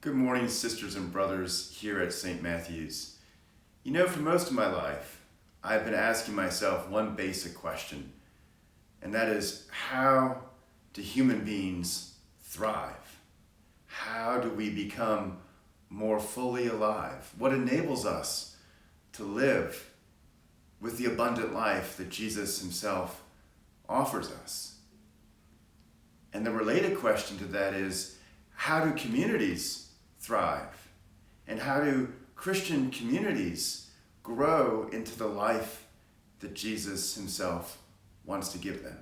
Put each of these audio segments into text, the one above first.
Good morning, sisters and brothers here at St. Matthew's. You know, for most of my life, I've been asking myself one basic question, and that is, how do human beings thrive? How do we become more fully alive? What enables us to live with the abundant life that Jesus himself offers us? And the related question to that is, how do communities thrive? And how do Christian communities grow into the life that Jesus himself wants to give them?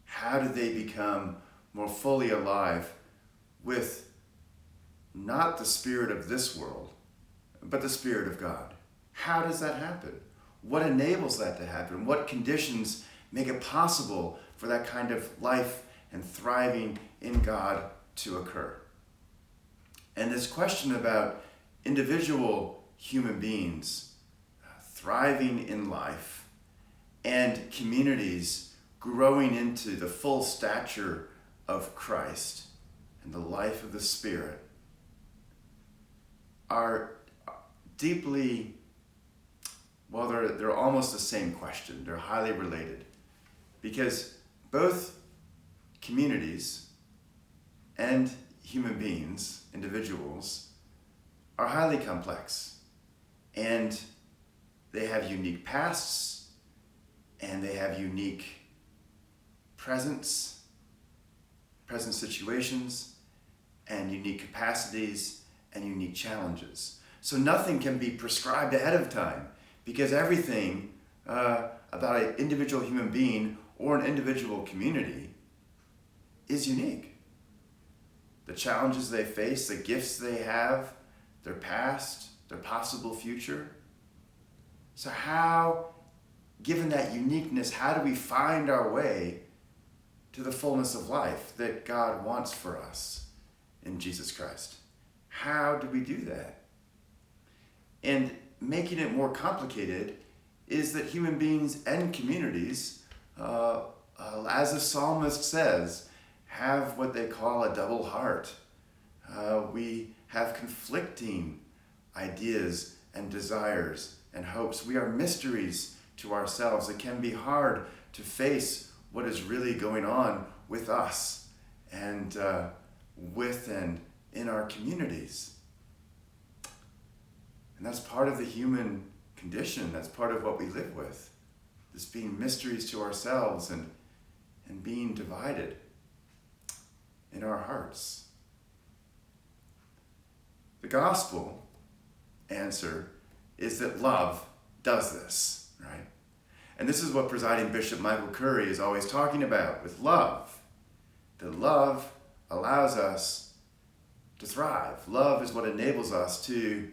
How do they become more fully alive with not the spirit of this world, but the Spirit of God? How does that happen? What enables that to happen? What conditions make it possible for that kind of life and thriving in God to occur? And this question about individual human beings thriving in life and communities growing into the full stature of Christ and the life of the Spirit are deeply, well, they're almost the same question. They're highly related because both communities and human beings, individuals, are highly complex, and they have unique pasts, and they have unique present situations, and unique capacities, and unique challenges. So nothing can be prescribed ahead of time, because everything about an individual human being or an individual community is unique. The challenges they face, the gifts they have, their past, their possible future. So how, given that uniqueness, how do we find our way to the fullness of life that God wants for us in Jesus Christ? How do we do that? And making it more complicated is that human beings and communities, as the psalmist says, have what they call a double heart. We have conflicting ideas and desires and hopes. We are mysteries to ourselves. It can be hard to face what is really going on with us and with and in our communities. And that's part of the human condition. That's part of what we live with. This being mysteries to ourselves and being divided in our hearts. The gospel answer is that love does this, right? And this is what presiding Bishop Michael Curry is always talking about with love. That love allows us to thrive. Love is what enables us to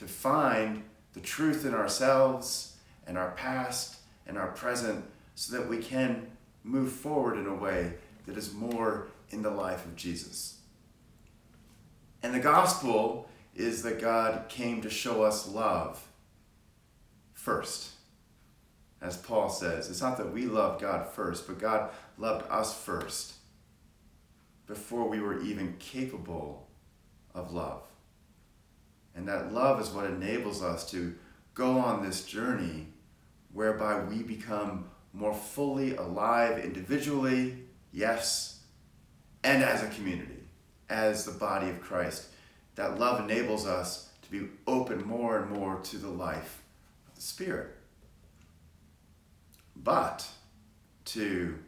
find the truth in ourselves and our past and our present so that we can move forward in a way that is more in the life of Jesus. And the gospel is that God came to show us love first. As Paul says, it's not that we loved God first, but God loved us first before we were even capable of love. And that love is what enables us to go on this journey whereby we become more fully alive individually, yes, and as a community, as the body of Christ. That love enables us to be open more and more to the life of the Spirit. But to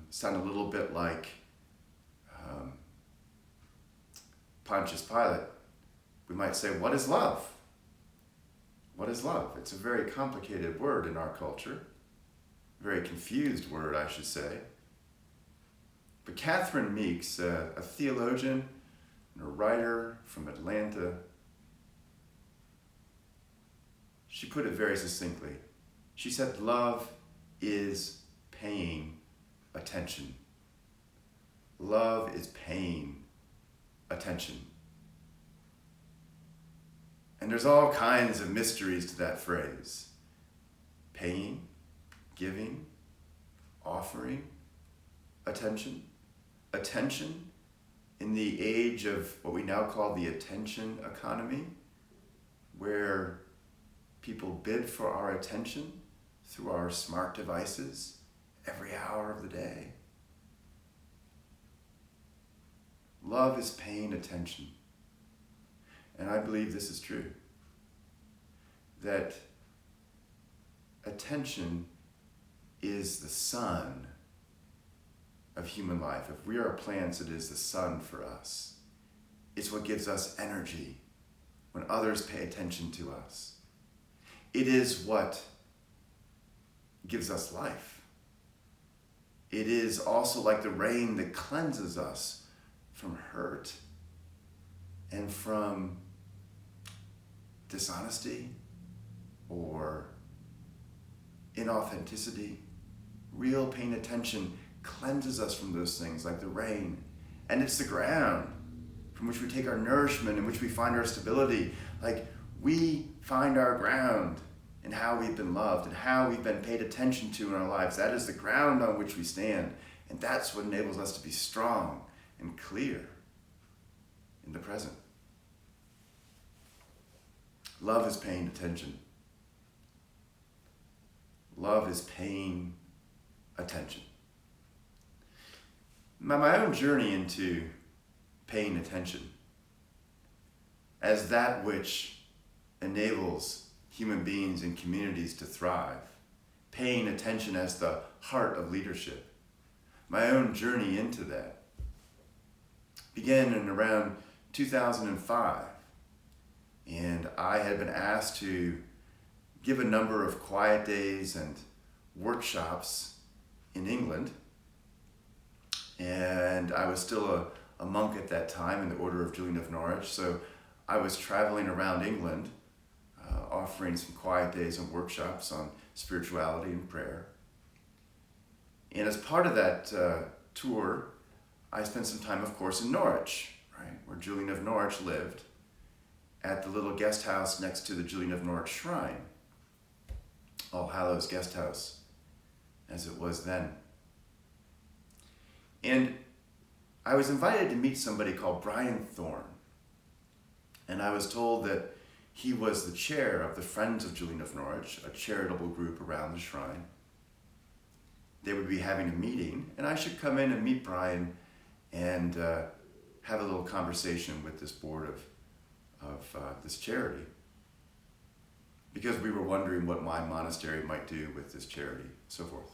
sound a little bit like Pontius Pilate, we might say, what is love? What is love? It's a very complicated word in our culture. Very confused word, I should say. But Catherine Meeks, a theologian and a writer from Atlanta, she put it very succinctly. She said, love is paying attention. Love is paying attention. And there's all kinds of mysteries to that phrase. Paying, giving, offering, attention. Attention in the age of what we now call the attention economy, where people bid for our attention through our smart devices every hour of the day. Love is paying attention. And I believe this is true. That attention is the sun of human life. If we are plants, it is the sun for us. It's what gives us energy when others pay attention to us. It is what gives us life. It is also like the rain that cleanses us from hurt and from dishonesty or inauthenticity. Real paying attention cleanses us from those things like the rain. And it's the ground from which we take our nourishment, in which we find our stability. Like we find our ground in how we've been loved and how we've been paid attention to in our lives. That is the ground on which we stand. And that's what enables us to be strong and clear in the present. Love is paying attention. Love is paying attention. My own journey into paying attention as that which enables human beings and communities to thrive, paying attention as the heart of leadership. My own journey into that began in around 2005, and I had been asked to give a number of quiet days and workshops in England, and I was still a monk at that time in the Order of Julian of Norwich, so I was traveling around England offering some quiet days and workshops on spirituality and prayer. And as part of that tour, I spent some time, of course, in Norwich, right, where Julian of Norwich lived, at the little guest house next to the Julian of Norwich Shrine, All Hallows Guest House, as it was then. And I was invited to meet somebody called Brian Thorne, and I was told that he was the chair of the Friends of Julian of Norwich, a charitable group around the shrine. They would be having a meeting, and I should come in and meet Brian and have a little conversation with this board of this charity, because we were wondering what my monastery might do with this charity, so forth.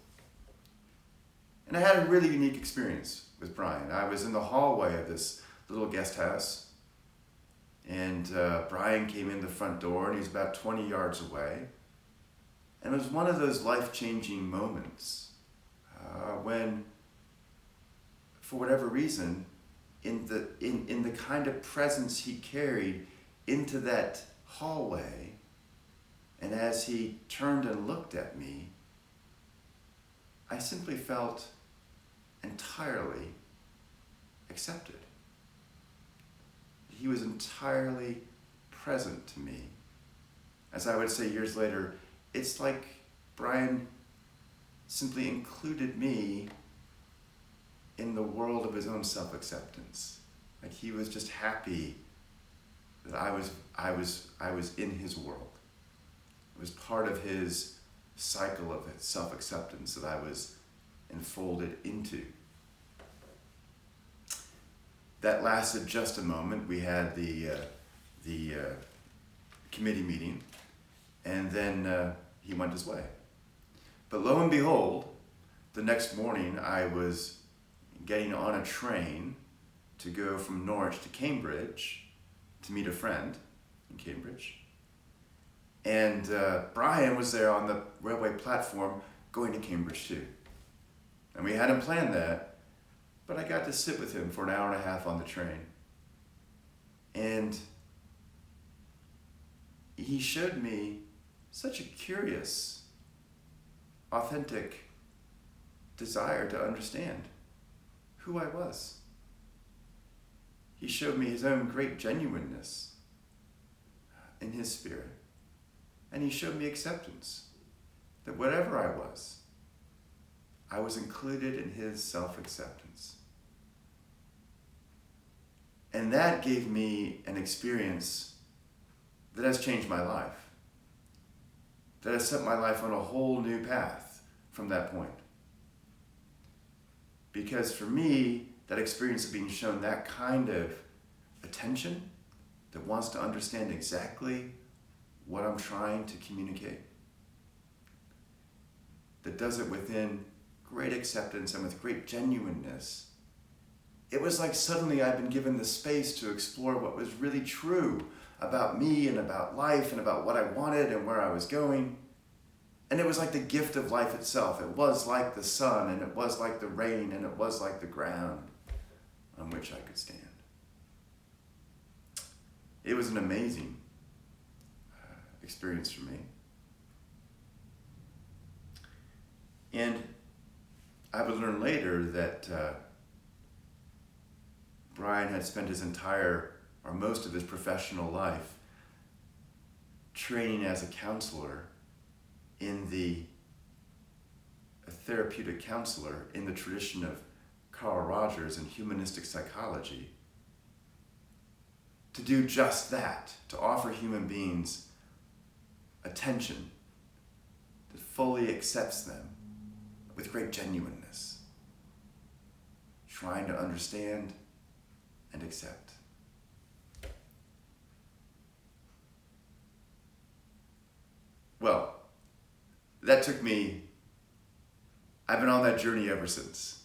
And I had a really unique experience with Brian. I was in the hallway of this little guest house, and Brian came in the front door, and he was about 20 yards away. And it was one of those life-changing moments when, for whatever reason, in the kind of presence he carried into that hallway, and as he turned and looked at me, I simply felt entirely accepted. He was entirely present to me. As I would say years later, it's like Brian simply included me in the world of his own self-acceptance. Like he was just happy that I was in his world. It was part of his cycle of self-acceptance that I was enfolded into. That lasted just a moment. We had the committee meeting, and then he went his way. But lo and behold, the next morning I was getting on a train to go from Norwich to Cambridge to meet a friend in Cambridge. And Brian was there on the railway platform going to Cambridge too. And we hadn't planned that, but I got to sit with him for an hour and a half on the train. And he showed me such a curious, authentic desire to understand who I was. He showed me his own great genuineness in his spirit. And he showed me acceptance, that whatever I was included in his self-acceptance. And that gave me an experience that has changed my life, that has set my life on a whole new path from that point. Because for me, that experience of being shown that kind of attention, that wants to understand exactly what I'm trying to communicate, that does it within great acceptance and with great genuineness, it was like suddenly I'd been given the space to explore what was really true about me and about life and about what I wanted and where I was going. And it was like the gift of life itself. It was like the sun, and it was like the rain, and it was like the ground on which I could stand. It was an amazing experience for me. And I would learn later that Brian had spent his entire, or most of his professional life, training as a counselor a therapeutic counselor in the tradition of Carl Rogers and humanistic psychology, to do just that, to offer human beings attention that fully accepts them with great genuineness, trying to understand and accept. Well, that took me, I've been on that journey ever since.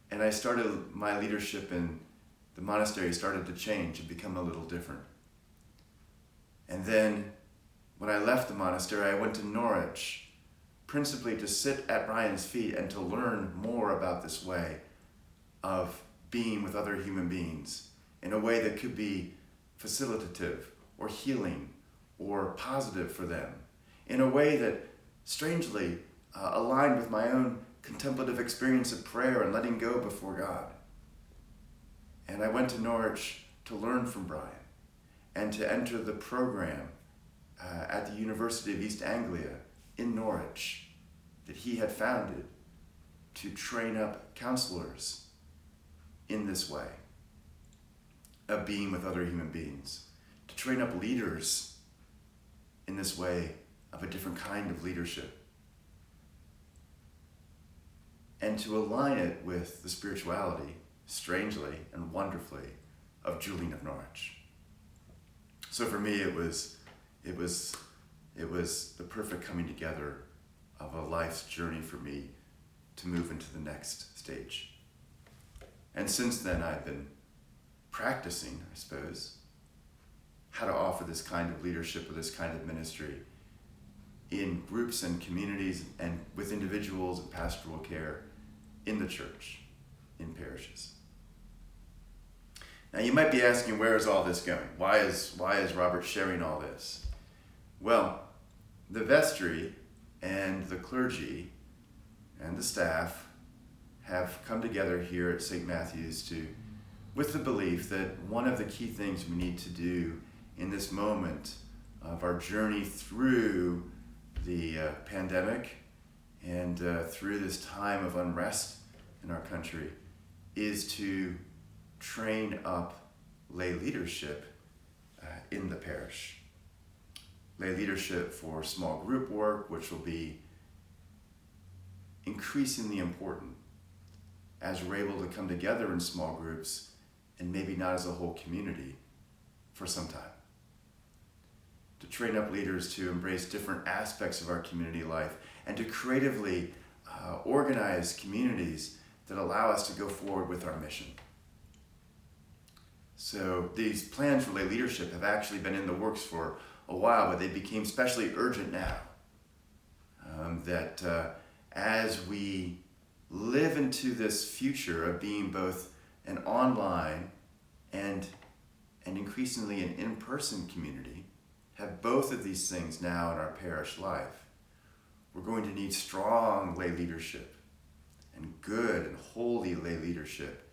And I started, my leadership in the monastery started to change and become a little different. And then when I left the monastery, I went to Norwich, principally to sit at Brian's feet and to learn more about this way of being with other human beings in a way that could be facilitative or healing or positive for them, in a way that strangely aligned with my own contemplative experience of prayer and letting go before God. And I went to Norwich to learn from Brian and to enter the program at the University of East Anglia in Norwich that he had founded to train up counselors in this way of being with other human beings, to train up leaders in this way of a different kind of leadership, and to align it with the spirituality, strangely and wonderfully, of Julian of Norwich. So for me, it was the perfect coming together of a life's journey for me to move into the next stage. And since then, I've been practicing, I suppose, how to offer this kind of leadership or this kind of ministry in groups and communities and with individuals and pastoral care in the church, in parishes. Now you might be asking, where is all this going? Why is Robert sharing all this? Well, the vestry and the clergy and the staff have come together here at St. Matthew's with the belief that one of the key things we need to do in this moment of our journey through the pandemic and through this time of unrest in our country is to train up lay leadership in the parish. Lay leadership for small group work, which will be increasingly important as we're able to come together in small groups and maybe not as a whole community for some time. To train up leaders to embrace different aspects of our community life and to creatively organize communities that allow us to go forward with our mission. So these plans for lay leadership have actually been in the works for a while, but they became especially urgent now. That as we live into this future of being both an online and increasingly an in-person community, have both of these things now in our parish life, we're going to need strong lay leadership and good and holy lay leadership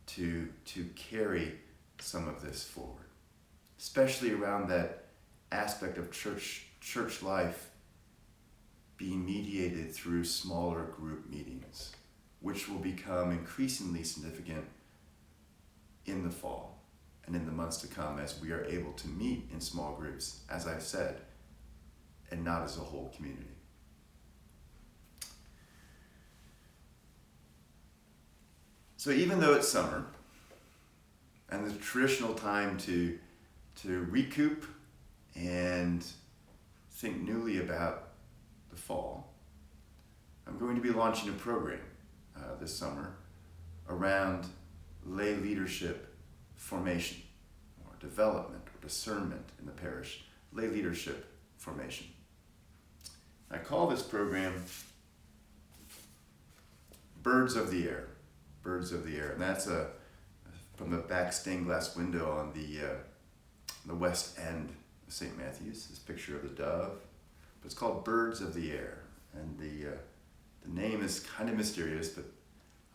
to carry some of this forward, especially around that aspect of church life being mediated through smaller group meetings, which will become increasingly significant in the fall and in the months to come as we are able to meet in small groups, as I've said, and not as a whole community. So even though it's summer and the traditional time to recoup and think newly about the fall, I'm going to be launching a program this summer around lay leadership formation or development or discernment in the parish, lay leadership formation. I call this program Birds of the Air. Birds of the Air, and that's from the back stained glass window on the west end of St. Matthew's, this picture of the dove. But it's called Birds of the Air, and the name is kind of mysterious, but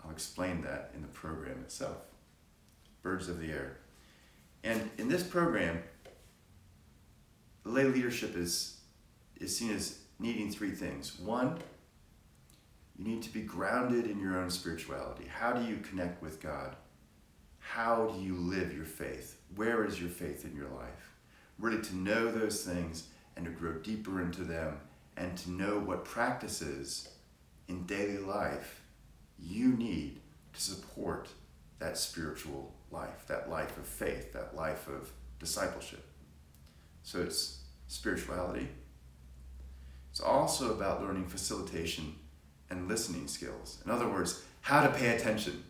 I'll explain that in the program itself. Birds of the Air. And in this program, lay leadership is seen as needing three things. One, you need to be grounded in your own spirituality. How do you connect with God? How do you live your faith? Where is your faith in your life? Really to know those things and to grow deeper into them and to know what practices in daily life you need to support that spiritual life, that life of faith, that life of discipleship. So it's spirituality. It's also about learning facilitation and listening skills. In other words, how to pay attention,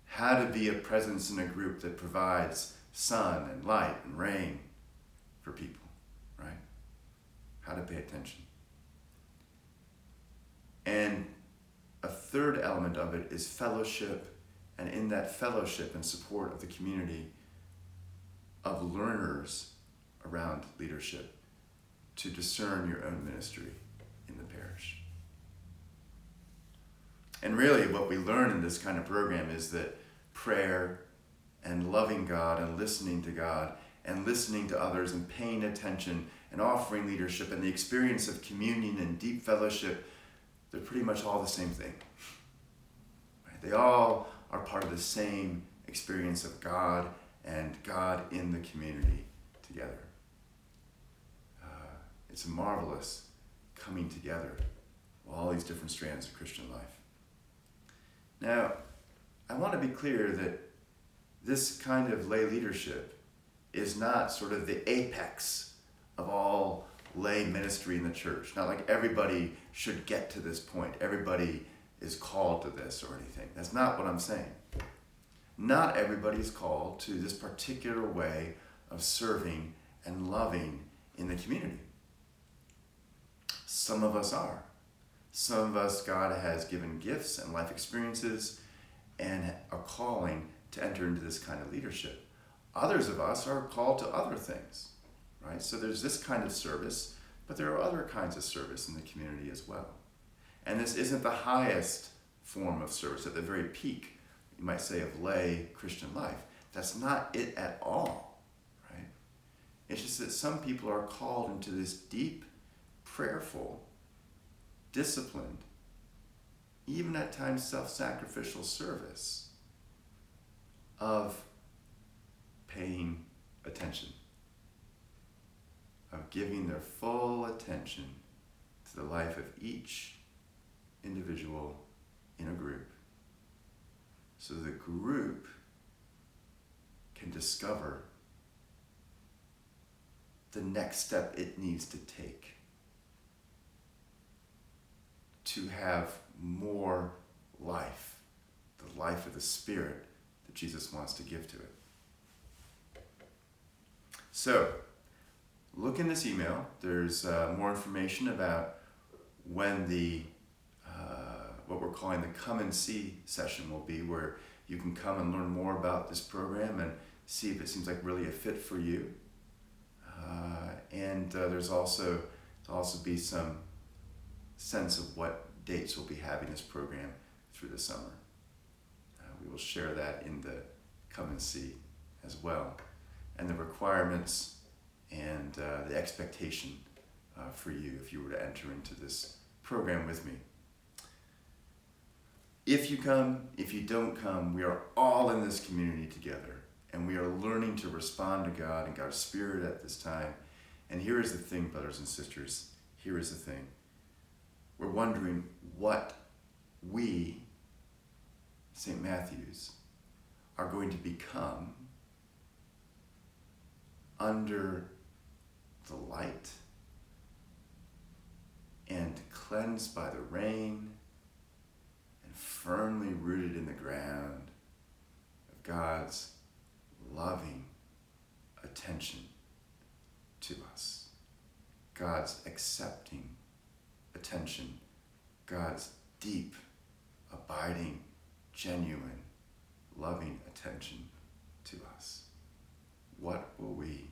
how to be a presence in a group that provides sun and light and rain for people, right? How to pay attention. And a third element of it is fellowship, and in that fellowship and support of the community of learners around leadership to discern your own ministry in the parish. And really what we learn in this kind of program is that prayer and loving God and listening to God and listening to others and paying attention and offering leadership and the experience of communion and deep fellowship, they're pretty much all the same thing. Right? They all are part of the same experience of God and God in the community together. It's a marvelous coming together of all these different strands of Christian life. Now, I want to be clear that this kind of lay leadership is not sort of the apex of all lay ministry in the church. Not like everybody should get to this point. Everybody is called to this or anything. That's not what I'm saying. Not everybody is called to this particular way of serving and loving in the community. Some of us are. Some of us, God has given gifts and life experiences and a calling to enter into this kind of leadership. Others of us are called to other things, right? So there's this kind of service, but there are other kinds of service in the community as well. And this isn't the highest form of service, at the very peak, you might say, of lay Christian life. That's not it at all, right? It's just that some people are called into this deep, prayerful, disciplined, even at times self-sacrificial service of paying attention, of giving their full attention to the life of each individual in a group, so the group can discover the next step it needs to take to have more life, the life of the Spirit that Jesus wants to give to it. So, look in this email. There's more information about when the what we're calling the Come and See session will be, where you can come and learn more about this program and see if it seems like really a fit for you. And there's also be some sense of what dates we'll be having this program through the summer. We will share that in the Come and See as well. And the requirements and the expectation for you if you were to enter into this program with me. If you come, if you don't come, we are all in this community together, and we are learning to respond to God and God's Spirit at this time. And here is the thing, brothers and sisters. Here is the thing. We're wondering what we, St. Matthew's, are going to become under the light and cleansed by the rain and firmly rooted in the ground of God's loving attention to us, God's accepting attention, God's deep, abiding, genuine, loving attention to us. What will we